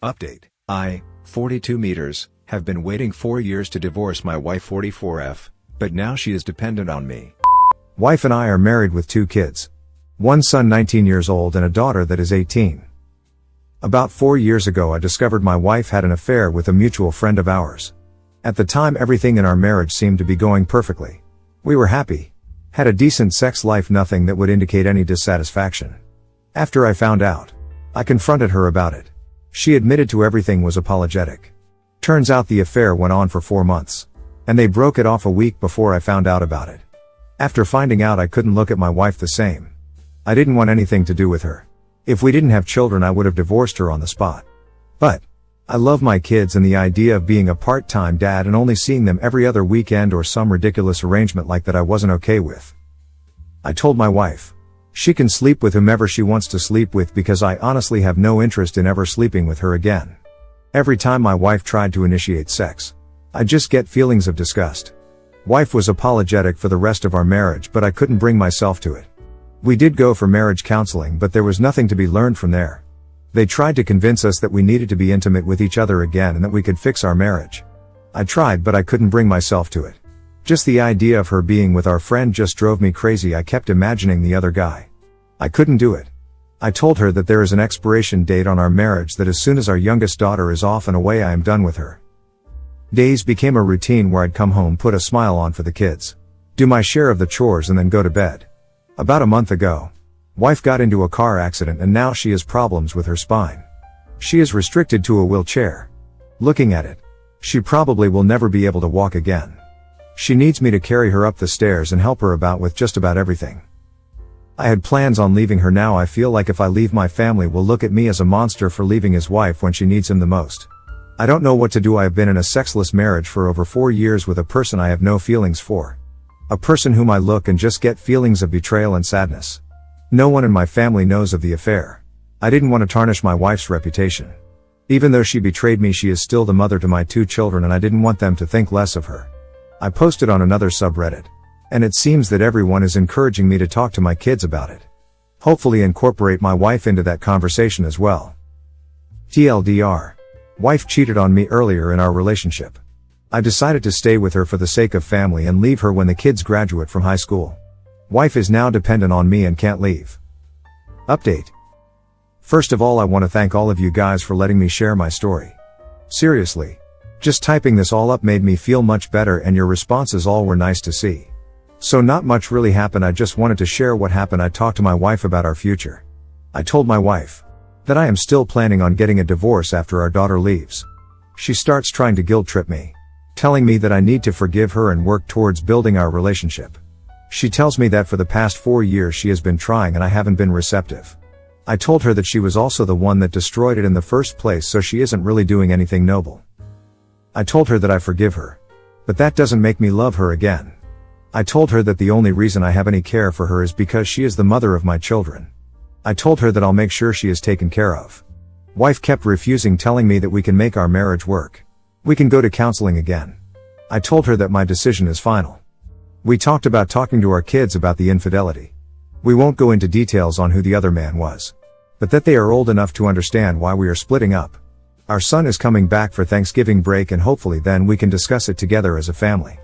Update: I, 42 meters, have been waiting 4 years to divorce my wife 44F, but now she is dependent on me. Wife and I are married with 2 kids. One son 19 years old and a daughter that is 18. About 4 years ago I discovered my wife had an affair with a mutual friend of ours. At the time everything in our marriage seemed to be going perfectly. We were happy. Had a decent sex life, nothing that would indicate any dissatisfaction. After I found out, I confronted her about it. She admitted to everything, was apologetic. Turns out the affair went on for 4 months. And they broke it off a week before I found out about it. After finding out, I couldn't look at my wife the same. I didn't want anything to do with her. If we didn't have children I would have divorced her on the spot. But I love my kids, and the idea of being a part-time dad and only seeing them every other weekend or some ridiculous arrangement like that I wasn't okay with. I told my wife she can sleep with whomever she wants to sleep with, because I honestly have no interest in ever sleeping with her again. Every time my wife tried to initiate sex, I just get feelings of disgust. Wife was apologetic for the rest of our marriage, but I couldn't bring myself to it. We did go for marriage counseling, but there was nothing to be learned from there. They tried to convince us that we needed to be intimate with each other again and that we could fix our marriage. I tried, but I couldn't bring myself to it. Just the idea of her being with our friend just drove me crazy. I kept imagining the other guy. I couldn't do it. I told her that there is an expiration date on our marriage, that as soon as our youngest daughter is off and away I am done with her. Days became a routine where I'd come home, put a smile on for the kids, do my share of the chores and then go to bed. About a month ago, wife got into a car accident and now she has problems with her spine. She is restricted to a wheelchair. Looking at it, she probably will never be able to walk again. She needs me to carry her up the stairs and help her about with just about everything. I had plans on leaving her. Now I feel like if I leave, my family will look at me as a monster for leaving his wife when she needs him the most. I don't know what to do. I have been in a sexless marriage for over 4 years with a person I have no feelings for. A person whom I look and just get feelings of betrayal and sadness. No one in my family knows of the affair. I didn't want to tarnish my wife's reputation. Even though she betrayed me, she is still the mother to my 2 children, and I didn't want them to think less of her. I posted on another subreddit, and it seems that everyone is encouraging me to talk to my kids about it. Hopefully incorporate my wife into that conversation as well. TLDR. Wife cheated on me earlier in our relationship. I decided to stay with her for the sake of family and leave her when the kids graduate from high school. Wife is now dependent on me and can't leave. Update. First of all, I want to thank all of you guys for letting me share my story. Seriously. Just typing this all up made me feel much better, and your responses all were nice to see. So not much really happened. I just wanted to share what happened. I talked to my wife about our future. I told my wife that I am still planning on getting a divorce after our daughter leaves. She starts trying to guilt trip me, telling me that I need to forgive her and work towards building our relationship. She tells me that for the past 4 years she has been trying and I haven't been receptive. I told her that she was also the one that destroyed it in the first place, so she isn't really doing anything noble. I told her that I forgive her, but that doesn't make me love her again. I told her that the only reason I have any care for her is because she is the mother of my children. I told her that I'll make sure she is taken care of. Wife kept refusing, telling me that we can make our marriage work. We can go to counseling again. I told her that my decision is final. We talked about talking to our kids about the infidelity. We won't go into details on who the other man was, but that they are old enough to understand why we are splitting up. Our son is coming back for Thanksgiving break, and hopefully then we can discuss it together as a family.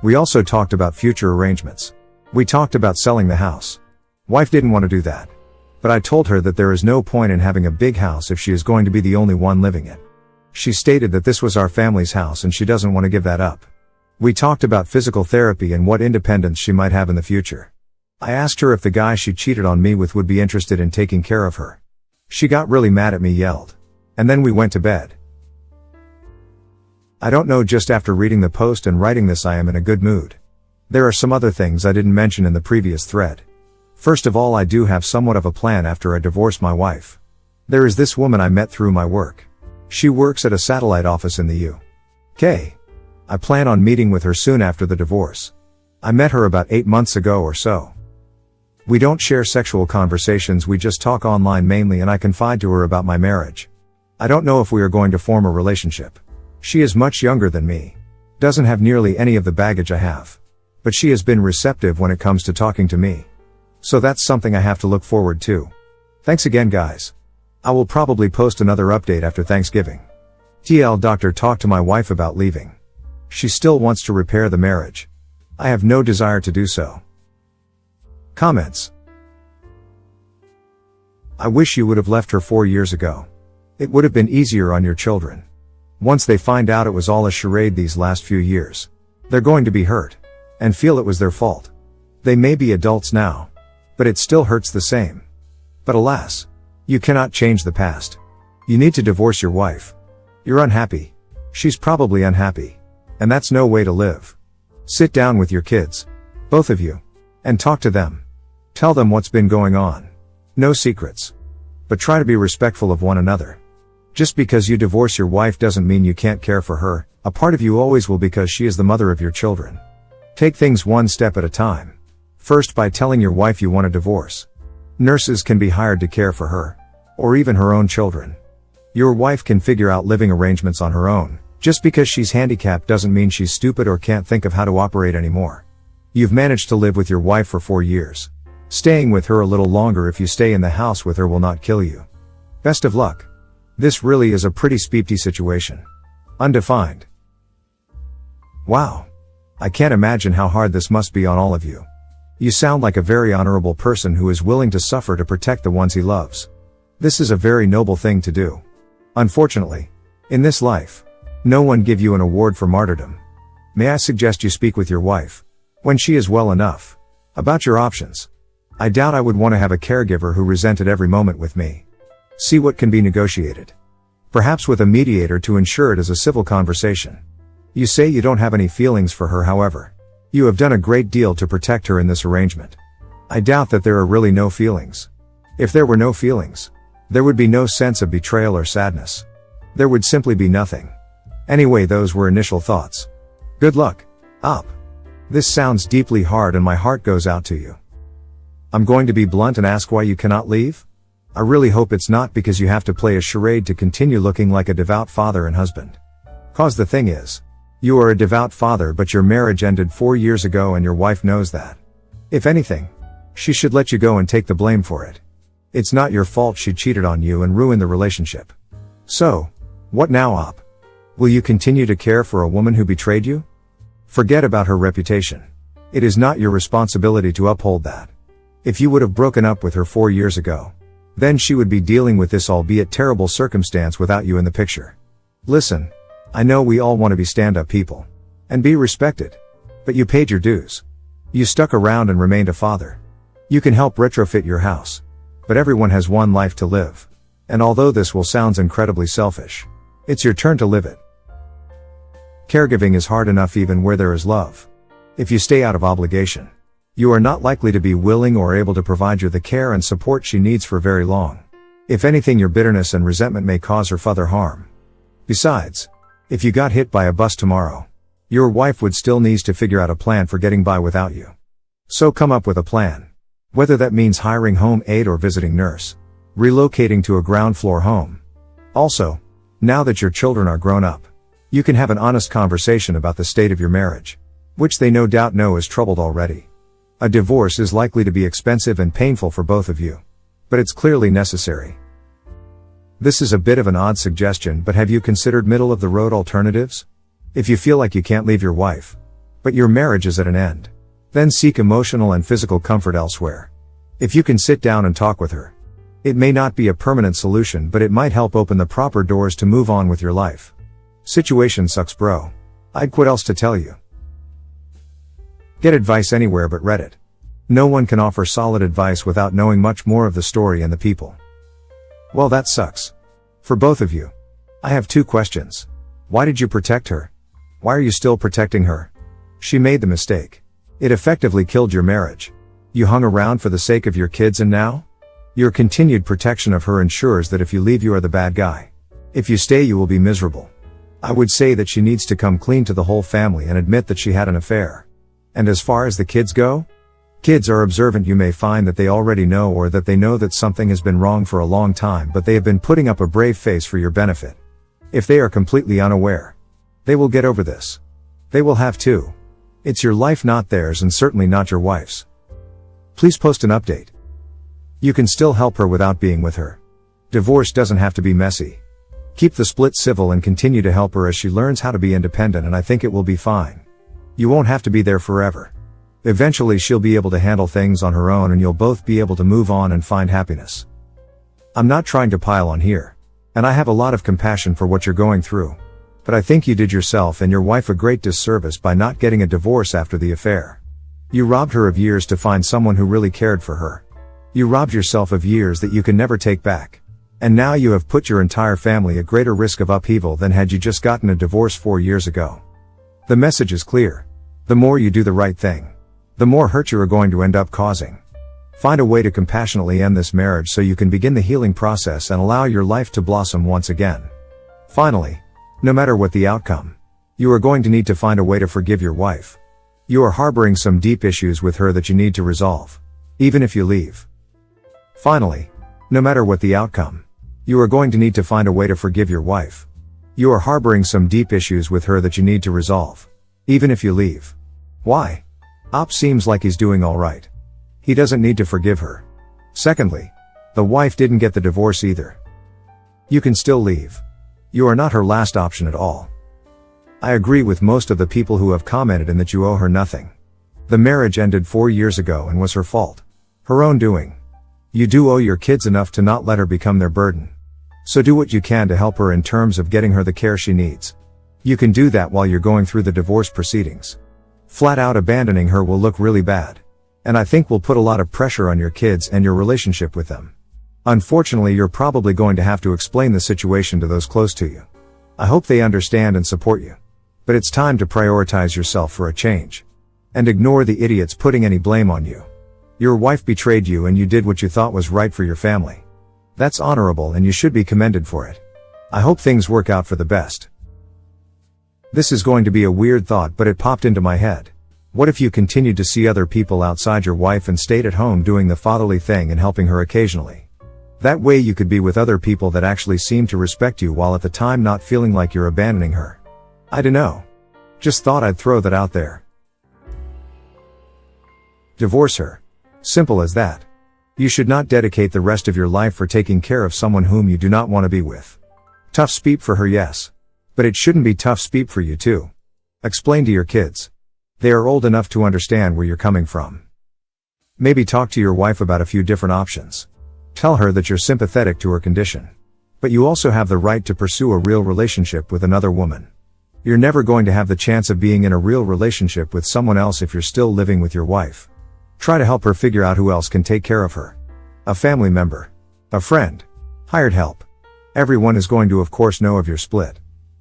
We also talked about future arrangements. We talked about selling the house. Wife didn't want to do that, but I told her that there is no point in having a big house if she is going to be the only one living it. She stated that this was our family's house and she doesn't want to give that up. We talked about physical therapy and what independence she might have in the future. I asked her if the guy she cheated on me with would be interested in taking care of her. She got really mad at me, yelled, and then we went to bed. I don't know, just after reading the post and writing this I am in a good mood. There are some other things I didn't mention in the previous thread. First of all, I do have somewhat of a plan after I divorced my wife. There is this woman I met through my work. She works at a satellite office in the UK. I plan on meeting with her soon after the divorce. I met her about 8 months ago or so. We don't share sexual conversations, we just talk online mainly, and I confide to her about my marriage. I don't know if we are going to form a relationship. She is much younger than me. Doesn't have nearly any of the baggage I have. But she has been receptive when it comes to talking to me. So that's something I have to look forward to. Thanks again, guys. I will probably post another update after Thanksgiving. TL doctor talked to my wife about leaving. She still wants to repair the marriage. I have no desire to do so. Comments. I wish you would have left her 4 years ago. It would have been easier on your children. Once they find out it was all a charade these last few years, they're going to be hurt and feel it was their fault. They may be adults now, but it still hurts the same. But alas, you cannot change the past. You need to divorce your wife. You're unhappy. She's probably unhappy. And that's no way to live. Sit down with your kids, both of you, and talk to them. Tell them what's been going on. No secrets. But try to be respectful of one another. Just because you divorce your wife doesn't mean you can't care for her. A part of you always will, because she is the mother of your children. Take things one step at a time. First, by telling your wife you want a divorce. Nurses can be hired to care for her, or even her own children. Your wife can figure out living arrangements on her own. Just because she's handicapped doesn't mean she's stupid or can't think of how to operate anymore. You've managed to live with your wife for 4 years. Staying with her a little longer if you stay in the house with her will not kill you. Best of luck. This really is a pretty speepty situation. Undefined. Wow. I can't imagine how hard this must be on all of you. You sound like a very honorable person who is willing to suffer to protect the ones he loves. This is a very noble thing to do. Unfortunately, in this life, no one give you an award for martyrdom. May I suggest you speak with your wife, when she is well enough, about your options. I doubt I would want to have a caregiver who resented every moment with me. See what can be negotiated. Perhaps with a mediator to ensure it is a civil conversation. You say you don't have any feelings for her, however. You have done a great deal to protect her in this arrangement. I doubt that there are really no feelings. If there were no feelings, there would be no sense of betrayal or sadness. There would simply be nothing. Anyway, those were initial thoughts. Good luck. Up. This sounds deeply hard and my heart goes out to you. I'm going to be blunt and ask why you cannot leave? I really hope it's not because you have to play a charade to continue looking like a devout father and husband. Cause the thing is, you are a devout father, but your marriage ended 4 years ago and your wife knows that. If anything, she should let you go and take the blame for it. It's not your fault she cheated on you and ruined the relationship. So, what now, Op? Will you continue to care for a woman who betrayed you? Forget about her reputation. It is not your responsibility to uphold that. If you would have broken up with her 4 years ago, then she would be dealing with this albeit terrible circumstance without you in the picture. Listen, I know we all want to be stand-up people and be respected, but you paid your dues. You stuck around and remained a father. You can help retrofit your house, but everyone has one life to live. And although this will sound incredibly selfish, it's your turn to live it. Caregiving is hard enough even where there is love. If you stay out of obligation, you are not likely to be willing or able to provide her the care and support she needs for very long. If anything, your bitterness and resentment may cause her further harm. Besides, if you got hit by a bus tomorrow, your wife would still need to figure out a plan for getting by without you. So come up with a plan. Whether that means hiring home aide or visiting nurse, relocating to a ground floor home. Also, now that your children are grown up, you can have an honest conversation about the state of your marriage, which they no doubt know is troubled already. A divorce is likely to be expensive and painful for both of you, but it's clearly necessary. This is a bit of an odd suggestion, but have you considered middle-of-the-road alternatives? If you feel like you can't leave your wife, but your marriage is at an end, then seek emotional and physical comfort elsewhere. If you can sit down and talk with her, it may not be a permanent solution, but it might help open the proper doors to move on with your life. Situation sucks, bro. I'd quit, else to tell you. Get advice anywhere but Reddit. No one can offer solid advice without knowing much more of the story and the people. Well, that sucks. For both of you. I have 2 questions. Why did you protect her? Why are you still protecting her? She made the mistake. It effectively killed your marriage. You hung around for the sake of your kids, and now? Your continued protection of her ensures that if you leave, you are the bad guy. If you stay, you will be miserable. I would say that she needs to come clean to the whole family and admit that she had an affair. And as far as the kids go? Kids are observant. You may find that they already know, or that they know that something has been wrong for a long time, but they have been putting up a brave face for your benefit. If they are completely unaware, they will get over this. They will have to. It's your life, not theirs, and certainly not your wife's. Please post an update. You can still help her without being with her. Divorce doesn't have to be messy. Keep the split civil and continue to help her as she learns how to be independent, and I think it will be fine. You won't have to be there forever. Eventually she'll be able to handle things on her own and you'll both be able to move on and find happiness. I'm not trying to pile on here. And I have a lot of compassion for what you're going through. But I think you did yourself and your wife a great disservice by not getting a divorce after the affair. You robbed her of years to find someone who really cared for her. You robbed yourself of years that you can never take back. And now you have put your entire family at greater risk of upheaval than had you just gotten a divorce 4 years ago. The message is clear. The more you do the right thing, the more hurt you are going to end up causing. Find a way to compassionately end this marriage so you can begin the healing process and allow your life to blossom once again. Finally, no matter what the outcome, you are going to need to find a way to forgive your wife. You are harboring some deep issues with her that you need to resolve, even if you leave. Finally, no matter what the outcome, you are going to need to find a way to forgive your wife. You are harboring some deep issues with her that you need to resolve, even if you leave. Why? Op seems like he's doing alright. He doesn't need to forgive her. Secondly, the wife didn't get the divorce either. You can still leave. You are not her last option at all. I agree with most of the people who have commented in that you owe her nothing. The marriage ended 4 years ago and was her fault. Her own doing. You do owe your kids enough to not let her become their burden. So do what you can to help her in terms of getting her the care she needs. You can do that while you're going through the divorce proceedings. Flat out abandoning her will look really bad. And I think will put a lot of pressure on your kids and your relationship with them. Unfortunately, you're probably going to have to explain the situation to those close to you. I hope they understand and support you. But it's time to prioritize yourself for a change. And ignore the idiots putting any blame on you. Your wife betrayed you and you did what you thought was right for your family. That's honorable and you should be commended for it. I hope things work out for the best. This is going to be a weird thought, but it popped into my head. What if you continued to see other people outside your wife and stayed at home doing the fatherly thing and helping her occasionally? That way you could be with other people that actually seem to respect you while at the time not feeling like you're abandoning her. I dunno. Just thought I'd throw that out there. Divorce her. Simple as that. You should not dedicate the rest of your life for taking care of someone whom you do not want to be with. Tough speep for her, yes. But it shouldn't be tough speep for you too. Explain to your kids. They are old enough to understand where you're coming from. Maybe talk to your wife about a few different options. Tell her that you're sympathetic to her condition. But you also have the right to pursue a real relationship with another woman. You're never going to have the chance of being in a real relationship with someone else if you're still living with your wife. Try to help her figure out who else can take care of her. A family member. A friend. Hired help. Everyone is going to of course know of your split.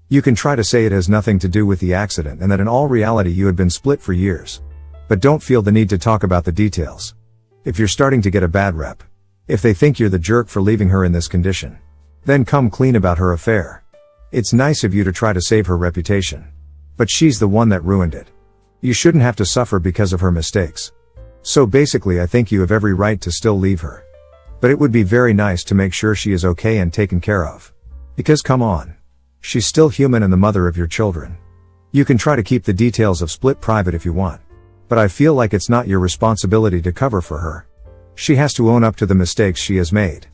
You can try to say it has nothing to do with the accident and that in all reality you had been split for years. But don't feel the need to talk about the details. If you're starting to get a bad rep, if they think you're the jerk for leaving her in this condition, then come clean about her affair. It's nice of you to try to save her reputation. But she's the one that ruined it. You shouldn't have to suffer because of her mistakes. So basically I think you have every right to still leave her. But it would be very nice to make sure she is okay and taken care of. Because come on. She's still human and the mother of your children. You can try to keep the details of split private if you want. But I feel like it's not your responsibility to cover for her. She has to own up to the mistakes she has made.